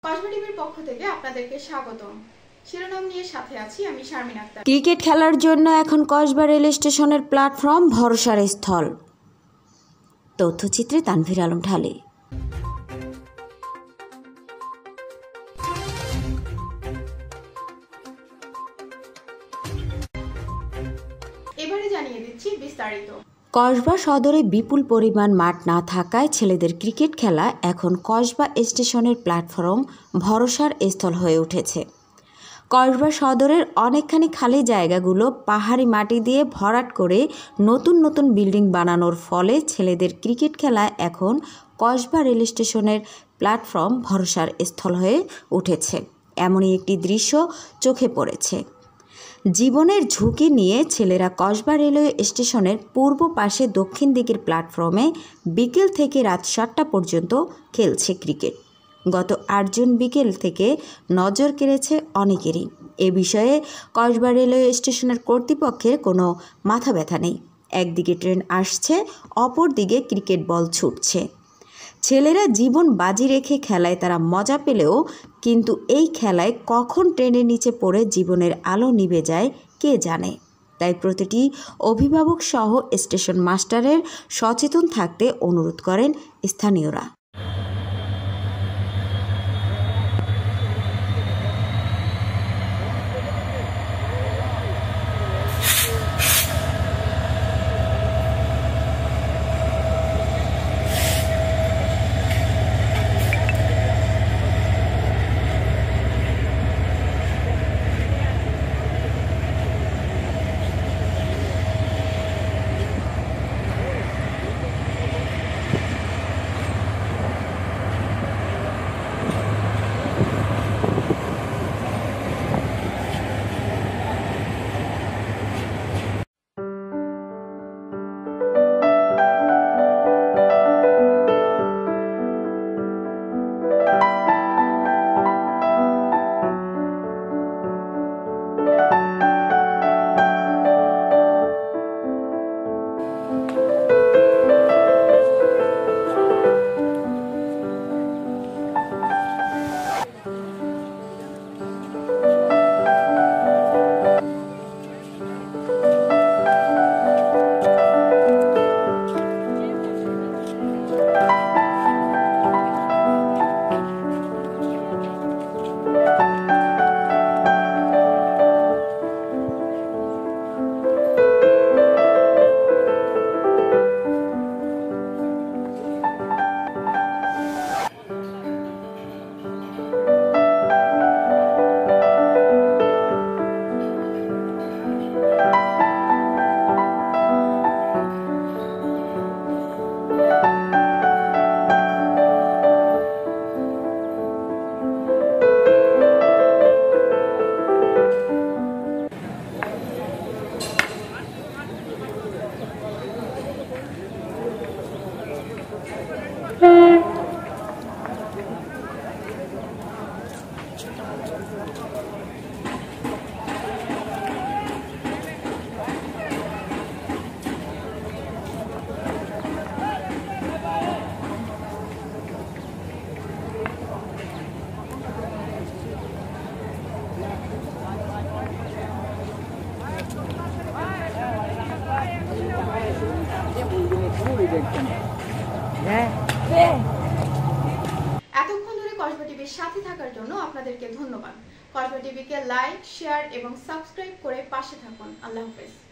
কসবা টিভির পক্ষ থেকে আপনাদেরকে স্বাগতম। শিরোনাম নিয়ে সাথে আছি আমি শারমিন আক্তার। ক্রিকেট খেলার জন্য এখন কসবা রেল স্টেশনের প্ল্যাটফর্ম ভরসার স্থল। তথ্যচিত্রে তানভীর আলম ঢালি। এবারে জানিয়ে দিচ্ছি বিস্তারিত। কসবা সদরে বিপুল পরিমাণ মাঠ না থাকায় ছেলেদের ক্রিকেট খেলা এখন কসবা স্টেশনের প্ল্যাটফর্ম ভরসার স্থল হয়ে উঠেছে। কসবা সদরের অনেকখানি খালি জায়গাগুলো পাহাড়ি মাটি দিয়ে ভরাট করে নতুন নতুন বিল্ডিং বানানোর ফলে ছেলেদের ক্রিকেট খেলা এখন কসবা রেল স্টেশনের প্ল্যাটফর্ম ভরসার স্থল হয়ে উঠেছে। এমনই একটি দৃশ্য চোখে পড়েছে। জীবনের ঝুঁকি নিয়ে ছেলেরা কসবা রেলওয়ে স্টেশনের পূর্ব পাশে দক্ষিণ দিকের প্ল্যাটফর্মে বিকেল থেকে রাত 7টা পর্যন্ত খেলছে ক্রিকেট। গত 8 জুন বিকেল থেকে নজর কেড়েছে অনেকেরই। এ বিষয়ে কসবা রেলওয়ে স্টেশনের কর্তৃপক্ষের কোনো মাথা ব্যথা নেই। একদিকে ট্রেন আসছে, অপর দিকে ক্রিকেট বল ছুটছে। ছেলেরা জীবন বাজি রেখে খেলায় তারা মজা পেলেও কিন্তু এই খেলায় কখন ট্রেনের নিচে পড়ে জীবনের আলো নিভে যায় কে জানে। তাই প্রতিটি অভিভাবক সহ স্টেশন মাস্টারের সচেতন থাকতে অনুরোধ করেন স্থানীয়রা। এতক্ষণ ধরে কসবা টিভির সাথে থাকার জন্য আপনাদেরকে ধন্যবাদ। কসবা টিভিকে লাইক, শেয়ার এবং সাবস্ক্রাইব করে পাশে থাকুন। আল্লাহ হাফেজ।